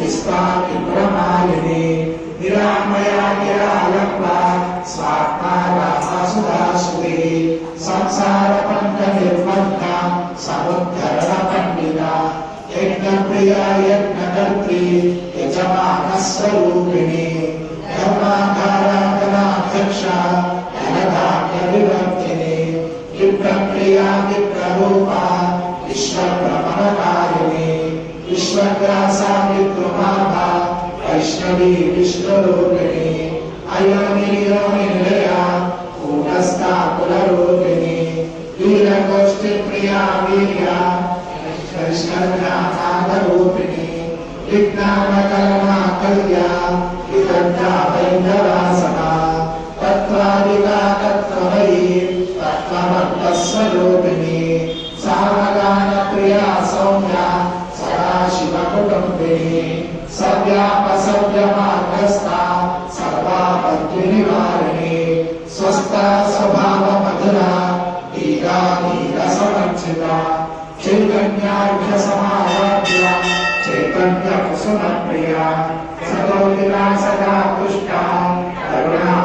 विश्वामित्रमालिनी निरामया निरालंबा स्वात्मा रामसुधासुते संसार पंथ निर्बंधा समुद्धरण पंडिता यज्ञप्रिया यज्ञकर्त्री यजमान स्वरूपिणी धर्माधाराधनाध्यक्षा धनधान्य विवर्धिनी विप्रप्रिया विप्ररूपा विश्वभ्रमणकारिणी विश्वग्रासा विद्रुमाभा वैष्णवी विष्णुरूपिणी अयोनियोनिलया कूटस्था कुलरूपिणी वीरगोष्ठीप्रिया वीर्या कृष्णज्ञानादरूपिणी विज्ञानकर्मा कल्या विदग्धा वैन्दवासना तत्त्वादिका तत्त्वमयी तत्त्वमत्तस्वरूपिणी सामगानप्रिया सौम्या सदाशिवकुटुम्बिनी सव्यापसव्यमार्गस्था सर्वापद्विनिवारिणी स्वस्था स्वभावमधुरा दीर्घादीर्घसमर्चिता चैतन्याढ्यसमाराध्या चैतन्यकुसुमप्रिया सदोदिना सदा तुष्टा करुणा